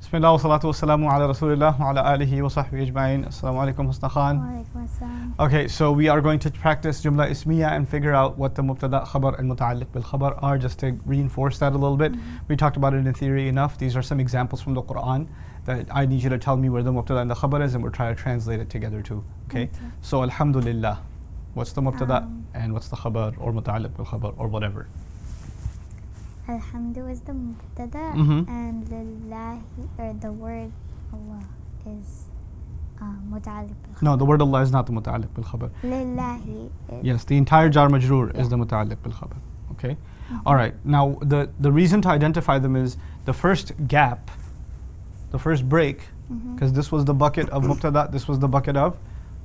Bismillah wa salatu wa salamu ala Rasulillah wa ala alihi wa sahbihi ajma'in. Assalamu alaikum, Husna Khan. Walaikum assalam. Okay, so we are going to practice Jumlah Ismiyyah and figure out what the Mubtada, Khabar and Muta'alliq bil Khabar are, just to reinforce that a little bit. We talked about it in theory enough. These are some examples from the Quran that I need you to tell me where the Mubtada and the Khabar is, and we'll try to translate it together too. Okay? So Alhamdulillah, what's the Mubtada and what's the Khabar or Muta'alliq bil Khabar or whatever? Alhamdu is the mubtada, and lillahi, or the word Allah, is muta'alliq bil khabar. No, the word Allah is not the Muta'alliq bil Khabar. Lillahi is. Yes, the entire jar majroor is the Muta'alliq bil Khabar. Okay? Alright, now the reason to identify them is the first gap, the first break, because this was the bucket of Mubtada, this was the bucket of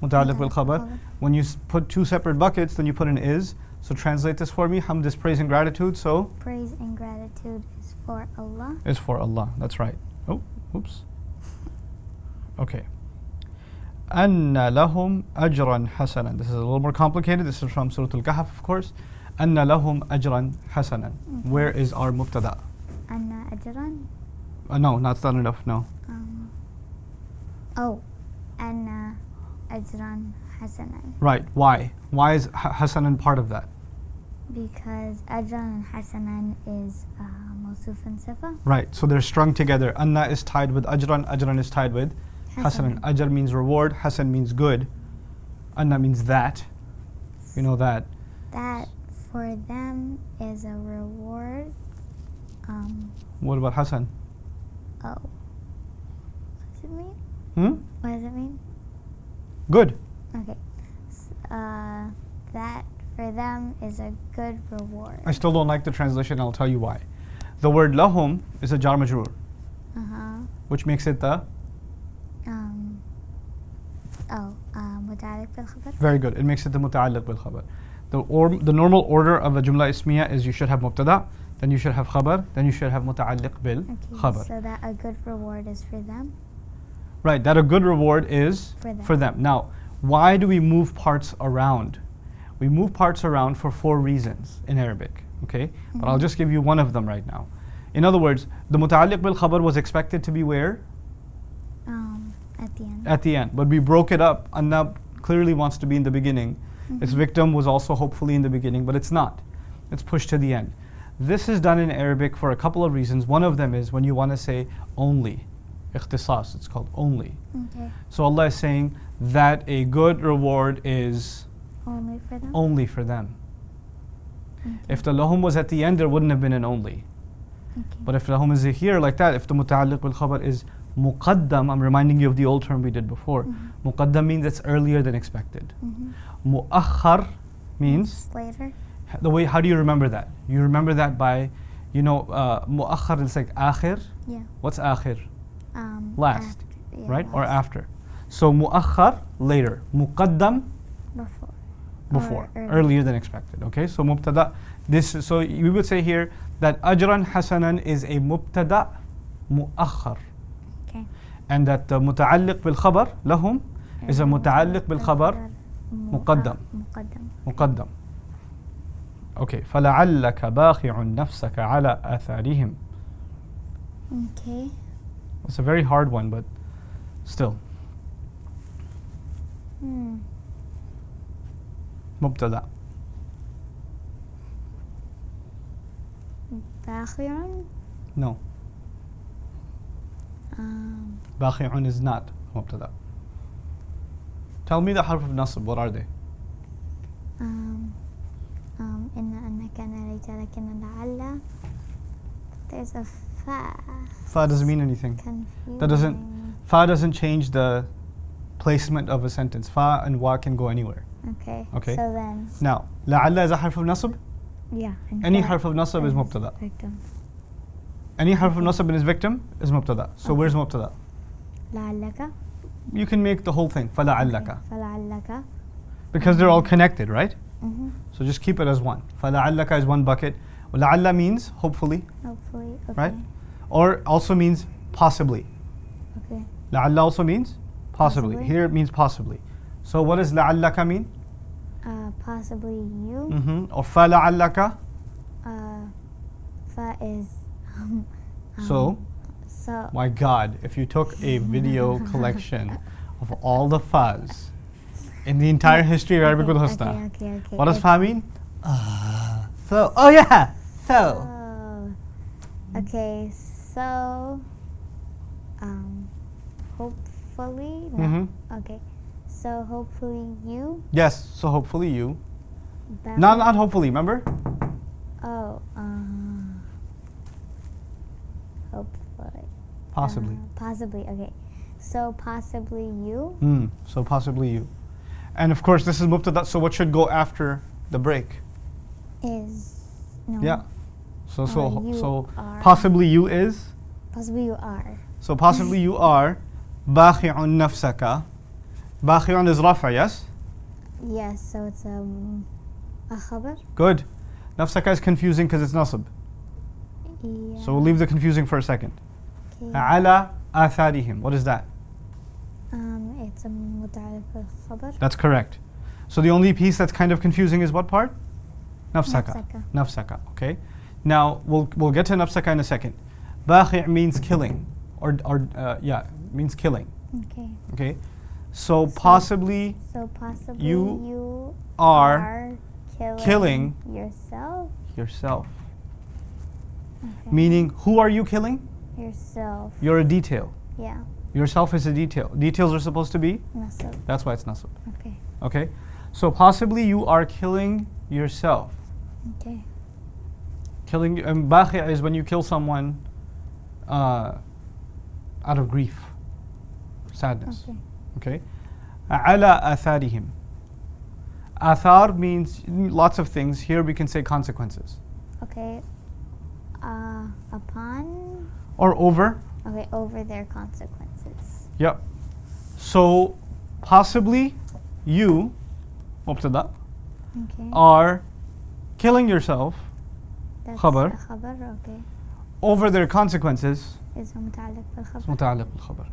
Muta'alliq bil Khabar. When you put two separate buckets, then you put an is. So translate this for me. Hamd is praise and gratitude. So praise and gratitude is for Allah. Is for Allah. That's right. Oh, oops. Okay. Anna lahum ajran hasanan. This is a little more complicated. This is from Surah Al-Kahf, of course. Anna lahum ajran hasanan. Where is our mubtada? Anna ajran. No, that's not enough. No. Anna ajran hasanan. Right. Why? Why is hasanan part of that? Because ajran and hasanan is mawsuf and sifa. Right. So they're strung together. Anna is tied with ajran. Ajran is tied with hasanan. Ajr means reward. Hasan means good. Anna means that. You know that. That for them is a reward. What about hasan? What does it mean? What does it mean? Good. Okay. That for them is a good reward. I still don't like the translation. I'll tell you why. The word lahum is a jar majroor, which makes it the muta'alliq bil khabar. Very good. It makes it the muta'alliq bil khabar. The normal order of a Jumlah Ismiyyah is you should have mubtada, then you should have khabar, then you should have muta'alliq bil khabar. So that a good reward is for them. Right. That a good reward is for them. Now, why do we move parts around? We move parts around for 4 reasons in Arabic, okay? But I'll just give you one of them right now. In other words, the muta'alliq bil khabar was expected to be where? At the end. At the end. But we broke it up. Anna clearly wants to be in the beginning. Its victim was also hopefully in the beginning, but it's not. It's pushed to the end. This is done in Arabic for a couple of reasons. One of them is when you want to say only. Ikhtisas, it's called only. Okay. So Allah is saying that a good reward is Only for them? only for them. If the lahum was at the end, there wouldn't have been an only. But if the lahum is here like that, if the muta'alliq bil khabar is muqaddam, I'm reminding you of the old term we did before. Muqaddam means it's earlier than expected. Mu'akhar means later. the way. How do you remember that? You remember that by, mu'akhar is like akhir. Yeah. What's akhir? Last, After, yeah, right? last. Or after. So mu'akhar, later. Muqaddam, before. earlier than expected. Okay, so mubtada. So we would say here that ajran hasanan is a mubtada mu'akhar. Okay. And that the muta'alliq bil khabar lahum is a muta'alliq bil khabar muqaddam. Muqaddam. Okay. فَلَعَلَّكَ بَاخِعٌ نَفْسَكَ عَلَى آثَارِهِمْ. Okay. It's a very hard one, but still. Mubtada. Bakhirun? No. Bakhi'un is not mubtada. Tell me the harf of nasb. What are they? Inna annaka narayta lakinna la'alla. There's a fa. Fa doesn't mean anything. Confusing. Fa doesn't change the placement of a sentence. Fa and wa can go anywhere. Okay. Okay. So then. Now, la'alla is a harf of nasb. Yeah. Any harf of nasb is mubtada. Victim. Any harf of nasb in his victim is mubtada. So where's mubtada? La'allaka. You can make the whole thing. فَلَعَلَّكَ. Fala'allaka. Because they're all connected, right? So just keep it as one. فَلَعَلَّكَ is one bucket. لَعَلَّ means hopefully. Hopefully. Okay. Right? Or also means possibly. Okay. لَعَلَّ also means possibly. Here it means possibly. So what does لَعَلَّكَ mean? Possibly you. Or فَلَعَلَّكَ. Fa is. So So My God, if you took a video collection of all the fas in the entire history of Arabic with Husna, okay. what does fa mean? Oh yeah, so. Okay, so hopefully no. Okay, so hopefully you. Yes, so hopefully you. Back Not hopefully, remember? Oh, hopefully. Possibly. Possibly. Okay, so possibly you. So possibly you. And of course, this is mubtada, so what should go after the break? Is no. Yeah. So you are. possibly you is. Possibly you are. So possibly you are bakhi'un nafsaka. Bakhi'un is rafa, yes? Yes. So it's a khabar. Good. Nafsaka is confusing because it's nasab. Yeah. So we'll leave the confusing for a second. Okay. Ala atharihim. What is that? It's a muta'alliq bil khabar. That's correct. So the only piece that's kind of confusing is what part? Nafsaka. Nafsaka. Nafsaka. Okay. Now we'll get to nafsaka in a second. Bakhi' means killing, or means killing. Okay. Okay. So possibly you are killing yourself. yourself. Okay. Meaning, who are you killing? Yourself. You're a detail. Yeah. Yourself is a detail. Details are supposed to be? Nasab. That's why it's nasab. Okay. Okay. So possibly you are killing yourself. Okay. Killing, and bakhi' is when you kill someone out of grief, sadness. Okay. Okay. Ala atharihim. Athar means lots of things. Here we can say consequences. Okay. Upon. Or over. Okay, over their consequences. Yep. So possibly you, mubtada, Okay. are killing yourself That's khabar. a khabar. Okay. over their consequences. Is muta'alliq bil It's khabar. muta'alliq bil khabar.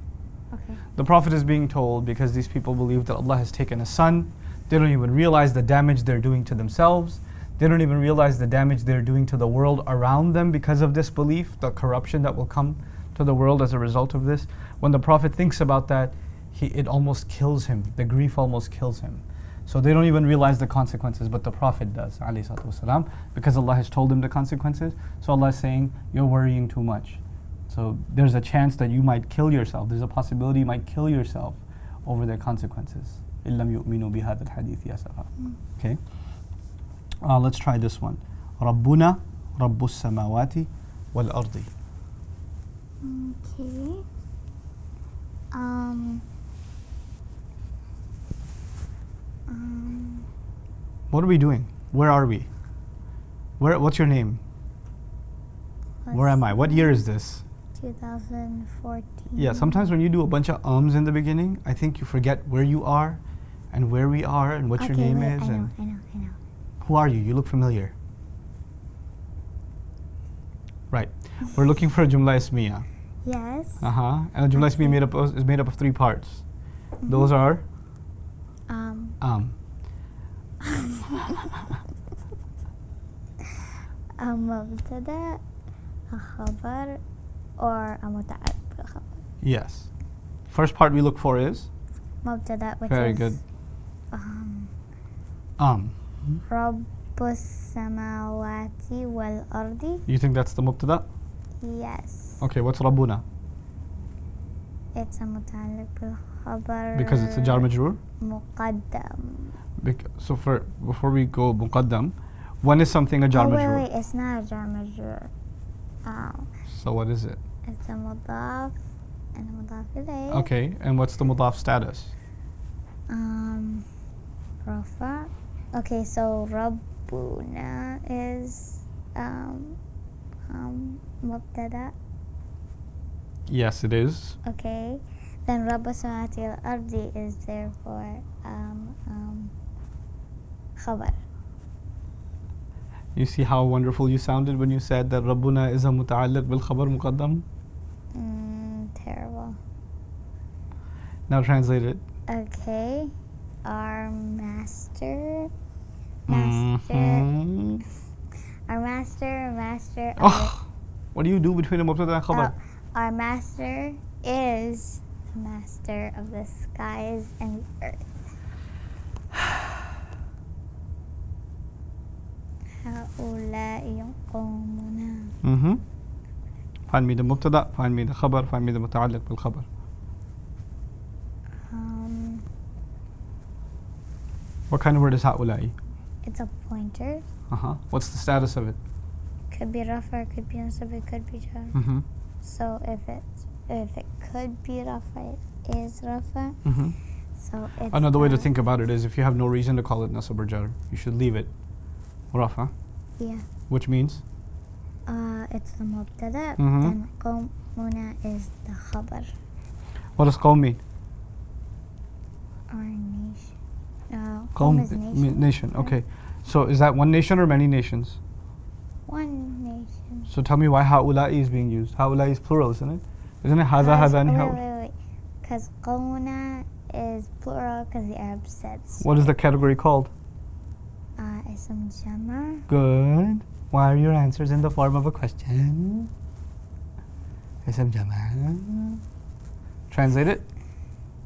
Okay. The Prophet is being told because these people believe that Allah has taken a son. They don't even realize the damage they're doing to themselves. They don't even realize the damage they're doing to the world around them because of this belief, the corruption that will come to the world as a result of this. When the Prophet thinks about that, it almost kills him. The grief almost kills him. So they don't even realize the consequences, but the Prophet does, alayhi salatu wasalam, because Allah has told him the consequences. So Allah is saying, you're worrying too much. So there's a chance that you might kill yourself. There's a possibility you might kill yourself over their consequences. إِلَّمْ يُؤْمِنُوا بِهَذَا الْحَدِيثِ يَسَفًا. Okay. Let's try this one. رَبُّنَا رَبُّ السَّمَاوَاتِ وَالْأَرْضِ. Okay. What are we doing? Where are we? What's your name? Where am I? What year is this? 2014. Yeah, sometimes when you do a bunch of ums in the beginning, I think you forget where you are and where we are and what your name is. I and know. who are you? You look familiar. Right. We're looking for a Jumlah Ismiyyah. Yes. And a Jumlah Ismiyyah is made up of three parts. Those are a mubtada, a khabar, or a muta'alliq bil khabar. Yes. First part we look for is Mubtada, which very is good. Rabbus samawati wal ardi. You think that's the mubtada? Yes. Okay, what's Rabbuna? It's a muta'alliq bil khabar. Because it's a jar majroor? Muqaddam. So before we go muqaddam, when is something a jar majroor? Wait, it's not a jar majroor. So what is it? It's a mudaf and a mudaf ilayh. Okay, and what's the mudaf status? Rafa. Okay, so Rabbuna is mubtada. Yes, it is. Okay, then Rabbus samawati wal ardi is therefore khabar. You see how wonderful you sounded when you said that Rabbuna is a muta'alliq bil khabar muqaddam? Terrible. Now translate it. Okay, our master. Mhm. Our master. Oh, what do you do between a mubtada and khabar? our master is the master of the skies and the earth. هؤلاء يقومون. Find me the mubtada, find me the khabar, find me the muta'alliq bil khabar. What kind of word is ha'ula'i? It's a pointer. What's the status of it? Could be rafa, could be nasab, it could be jar. So if it could be rafa, it is rafa. So it's another way to think about it is if you have no reason to call it nasab or jar, you should leave it rafa. Yeah. Which means? It's the mubtada. Then qawmuna is the khabar. What does qawm mean? Our nation. Qawm is nation. Nation. Okay. So is that one nation or many nations? One nation. So tell me why ha'ula'i is being used. Ha'ula'i is plural, isn't it? Isn't it hadha, hadani, ha'ula'i? Wait. Because qawmuna is plural because the Arab said so. What is the category called? Ism Jumlah. Good. Why are your answers in the form of a question? Ism Jumlah. Translate it.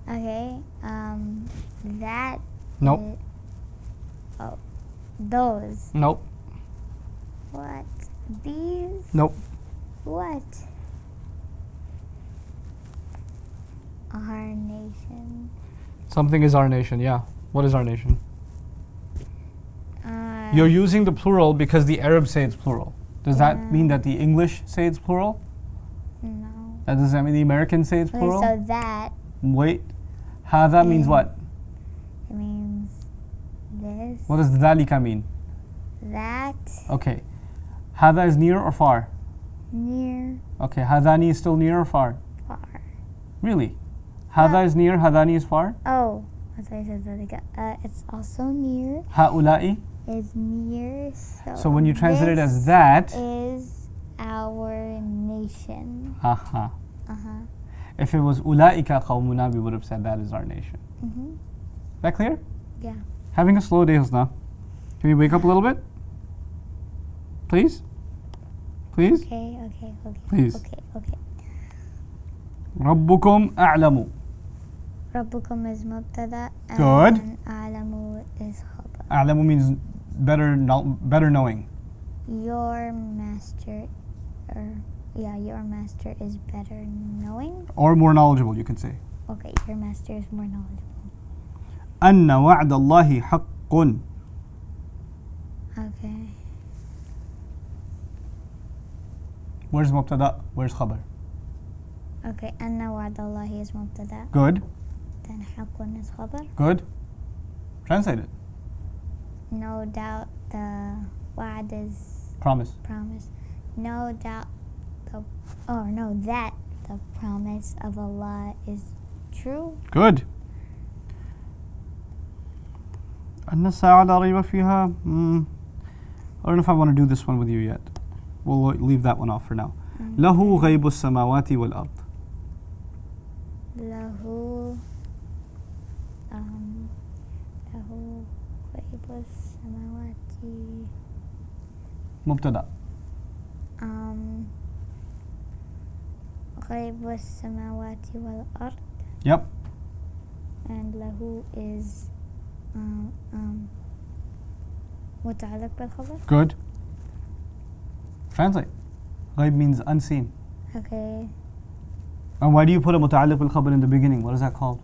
Okay. That. Nope. Those. Nope. What? These? Nope. What? Our nation. Something is our nation, yeah. What is our nation? You're using the plural because the Arabs say it's plural. Does that mean that the English say it's plural? No. Does that mean the Americans say it's plural? Okay, so that. Wait. Hadha means what? It means this. What does dhalika mean? That. Okay. Hadha is near or far? Near. Okay. Hadani is still near or far? Far. Really? Hadha is near, hadani is far? Oh. I thought you said dhalika. It's also near. Ha'ula'i? Is near. So when you translate it as that. Is our nation. If it was ula'ika qawmuna, we would have said that is our nation. Is that clear? Yeah. Having a slow day, Husna. Can you wake up a little bit? Please? Please? Okay. Please. Okay. Rabbukum a'lamu. Rabbukum is mubtada. Good. And a'lamu is khabar. A'lamu means better knowing. Your master is better knowing. Or more knowledgeable, you can say. Okay, your master is more knowledgeable. أن وعد الله حق. Okay. Where's mubtada? Where's khabar? Okay, anna wa'dallahi is mubtada. Good. Then haqqun is khabar. Good. Translate it. No doubt the wa'd is Promise. No doubt that the promise of Allah is true. Good. أن الساعة لا ريب فيها. I don't know if I want to do this one with you yet. We'll leave that one off for now. له غيب السماوات والأرض. له غيب السماوات. مبتدأ. غيب السماوات والأرض. Yep. And له is متعلق بالخبر. Good. Translate. غيب means unseen. Okay. And why do you put a متعلق بالخبر in the beginning? What is that called?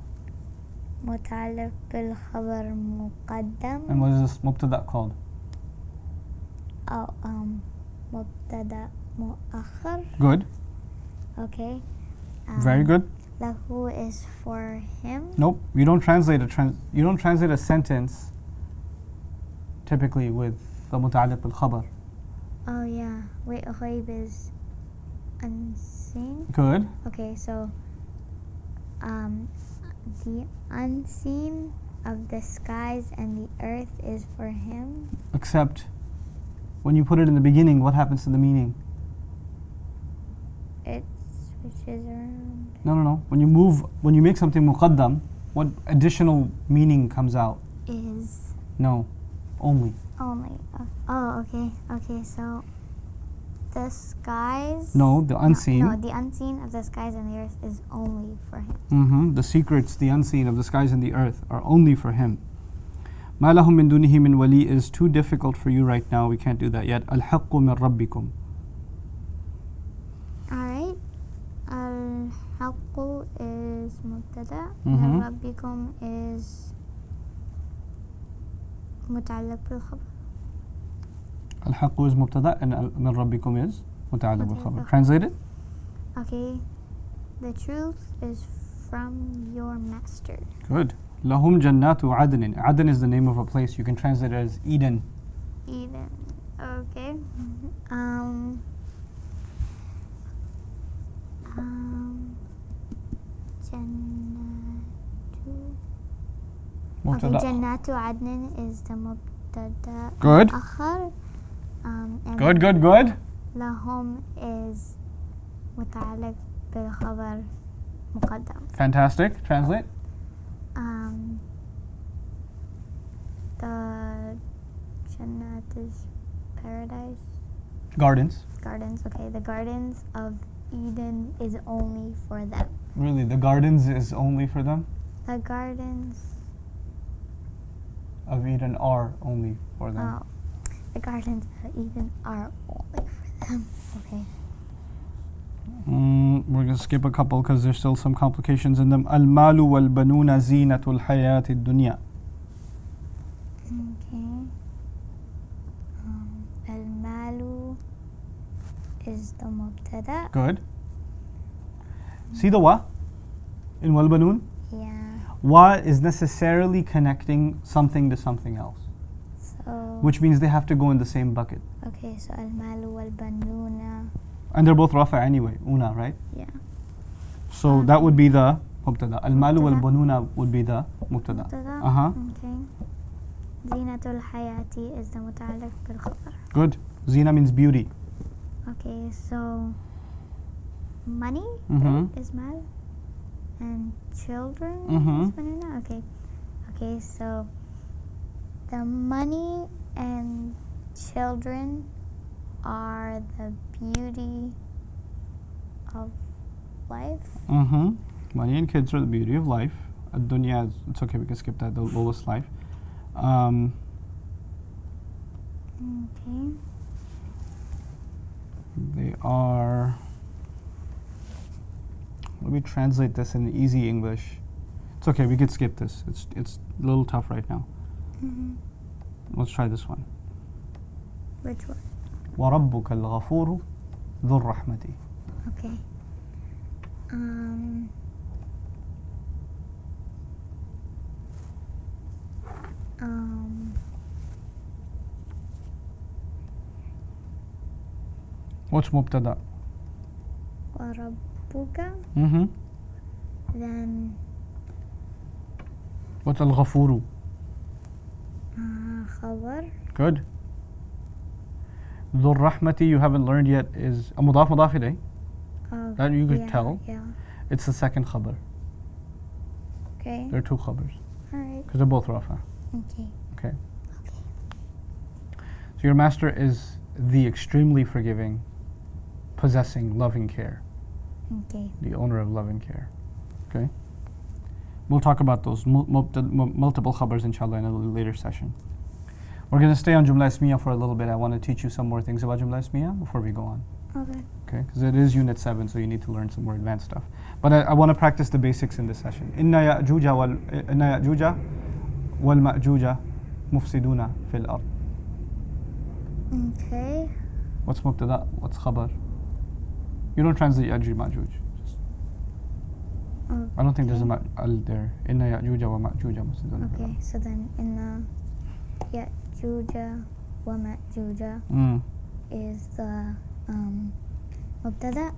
متعلق بالخبر مقدم. And what is this مبتدأ called? مبتدأ مؤخر. Good. Okay. Very good. له is for him. Nope. You don't translate a sentence typically with the متعلق بالخبر. Oh yeah. Wait, غيب is unseen. Good. Okay, so the unseen of the skies and the earth is for him. Except when you put it in the beginning, what happens to the meaning? It switches around. No. When you make something muqaddam, what additional meaning comes out? Is No. Only. only. Okay, so The skies. No, the unseen. No, the unseen of the skies and the earth is only for him. The secrets, the unseen of the skies and the earth are only for him. ما لهم من دونه من ولي is too difficult for you right now. We can't do that yet. الحق من ربكم. Alright. الحق is مبتدأ. من ربكم is متعلق بالخبر. الحق is مبتدأ and من ربكم is متعلق بالخبر. Translate it. Okay. The truth is from your master. Good. لهم جنات عدن. Aden is the name of a place. You can translate it as Eden. Eden. Okay. مبتدأ. Okay, جنات عدن is the مبتدأ. Good. الآخر. Good. لهم is متعلق بالخبر مقدم. Fantastic. Translate. The Jannat is paradise. Gardens. Gardens. Okay, the gardens of Eden is only for them. Really, the gardens is only for them? The gardens Of Eden are only for them. Oh, the gardens of Eden are only for them. Okay. We're going to skip a couple because there's still some complications in them. Al-malu wal-banuna zinatul hayati dunya. Okay. Al-malu is the mubtada. Good. See the wa in wal-banun? Yeah. Wa is necessarily connecting something to something else, So. which means they have to go in the same bucket. Okay, so al-malu wal-banuna. And they're both rafa anyway, una, right? Yeah. So that would be the mubtada. Al-malu Mubtada. wal-banuna would be the mubtada. Mubtada. Okay. Zinatul hayati is the muta'alliq bil khabar. Good. Zina means beauty. Okay, so money is mal and children is banana. Okay. Okay, so the money and children are the beauty of life. Money and kids are the beauty of life. Ad-dunya is, it's okay, we can skip that, the lowest life. Okay. They are, let me translate this in easy English. It's okay, we could skip this. It's a little tough right now. Let's try this one. Which one? وَرَبُّكَ الْغَفُورُ ذُو الرَّحْمَةِ. Okay. What's mubtada? وَرَبُّكَ. Then What's al-ghafuru? khabar. Good. ذُو الرَّحْمَةِ you haven't learned yet is a mudaf ilayh. That you could tell. Yeah. It's the second khabar. Okay. There are two khabars Alright. because they're both rafa. Okay. Okay. So your master is the extremely forgiving, possessing, loving care. Okay. The owner of love and care. Okay? We'll talk about those multiple khabars inshallah in a later session. We're going to stay on Jumlah Ismiyyah for a little bit. I want to teach you some more things about Jumlah Ismiyyah before we go on. Okay. Okay? Because it is Unit 7, so you need to learn some more advanced stuff. But I want to practice the basics in this session. إِنَّ يَأْجُوجَ وَالْمَأْجُوجَ مُفْسِدُونَ فِي الْأَرْضِ. Okay. What's mubtada? What's khabar? You don't translate Ya'juj Ma'juj. I don't think there's a al there. Inna Ya'juj wa Ma'juj mufsidun. Okay, so then inna Ya'juj wa Ma'juj is the mubtada.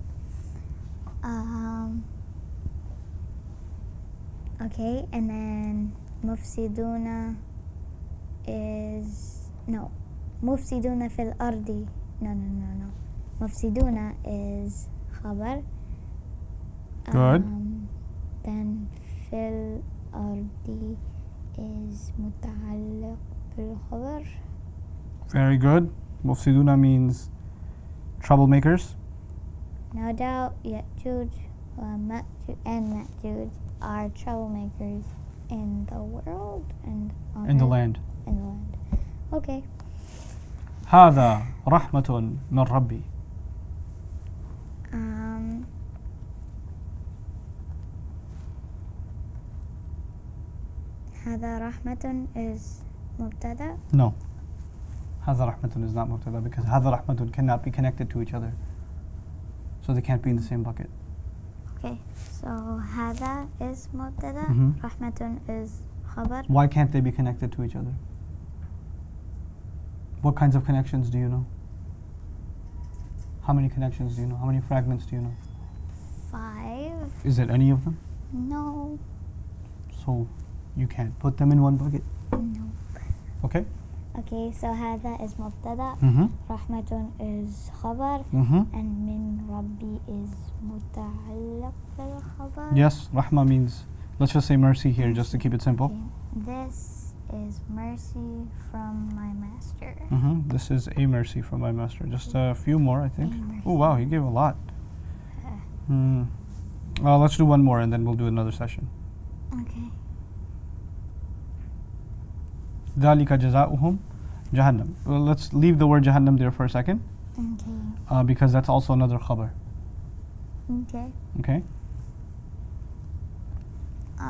Okay, and then mufsiduna is mufsiduna fil ardi. No. Mufsiduna is khabar. Good. Then fil ardi is muta'alliq bil khabar. Very good. Mufsiduna means Troublemakers? No doubt, Ya'juj and Ma'juj are troublemakers in the world and on In the earth. land. In the land. Okay. هذا رحمة من ربي. هذا رحمة is مبتدأ. No. هذا رحمة is not مبتدا because هذا رحمة cannot be connected to each other. So they can't be in the same bucket. Okay. So هذا is مبتدأ. Mhm. رحمة is خبر. Why can't they be connected to each other? What kinds of connections do you know? How many connections do you know? How many fragments do you know? 5. Is it any of them? No. So you can't put them in one bucket. No. Okay? Okay, so هذا is مبتدأ. Mm-hmm. رحمة is خبر. Mm-hmm. And من ربي is متعلق بالخبر. Yes, rahma means, let's just say mercy here just to keep it simple. Okay. This is mercy from my master. Mm-hmm. This is a mercy from my master. Just a few more, I think. A mercy. Oh, wow, he gave a lot. Well, let's do one more and then we'll do another session. Okay. ذَلِكَ جَزَاؤُهُمْ جَهَنَّمْ. Well, let's leave the word Jahannam there for a second Okay. because that's also another khabar. Okay. Okay?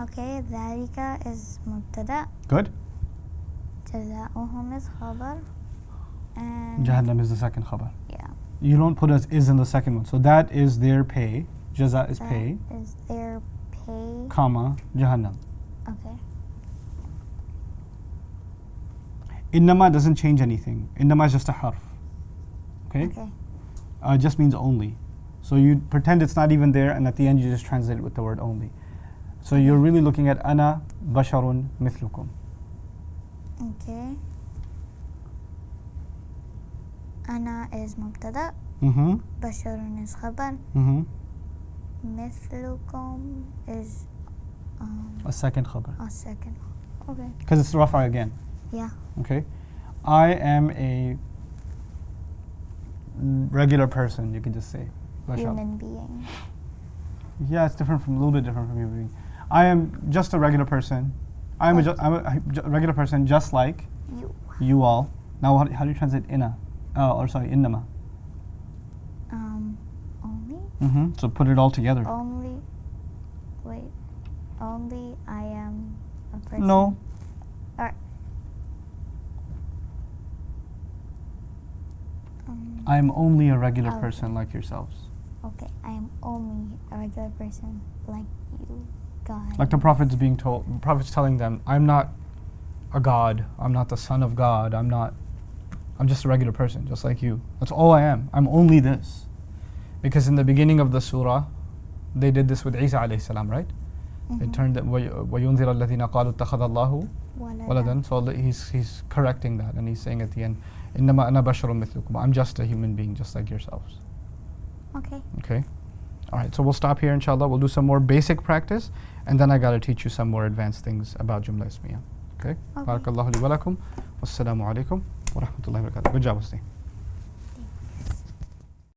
Okay, ذلك is مبتدأ. Good? جزاؤهم is خبر. And Jahannam is the second khabar. yeah. You don't put as is in the second one. So that is their pay. Jaza is That pay, is their pay. comma, Jahannam. Okay. Innama doesn't change anything. Innama is just a harf. Okay? Okay. It just means only. So you pretend it's not even there and at the end you just translate it with the word only. So you're really looking at ana basharun mithlukum. Okay. أنا is مبتدأ. Mm-hmm. بشر is خبر. Mm-hmm. مثلكم is A second khabar. a second. Okay. Because it's rafa again. Yeah. Okay? I am a regular person, you can just say. Bashar. Human being. Yeah, it's different from a little bit different from human being. I am just a regular person. I'm a regular person just like You. you all. Now how do you translate inna? Innama. Only. Mm-hmm. So put it all together. Only. Wait. Only I am a person. No. Or. I am only a regular Oh. person like yourselves. Okay. I am only a regular person like you guys. Like the Prophet's being told, the Prophet's telling them, I'm not a God. I'm not the son of God. I'm just a regular person, just like you. That's all I am. I'm only this. Because in the beginning of the surah, they did this with Isa alayhi salam, right? They turned it, وَيُنذِرَ الَّذِينَ قَالُوا اتَّخَذَ اللَّهُ وَلَدًا. So he's correcting that and he's saying at the end, إِنَّمَا أَنَا بَشَرٌ مِثْلُكُمْ. I'm just a human being, just like yourselves. Okay. Okay? Alright, so we'll stop here inshallah. We'll do some more basic practice and then I gotta teach you some more advanced things about Jumlah Ismiyyah. Okay? Okay. Barakallahu li wa lakum. Wassalamu alaikum wa rahmatullahi wa barakatuh. Good job, Husni.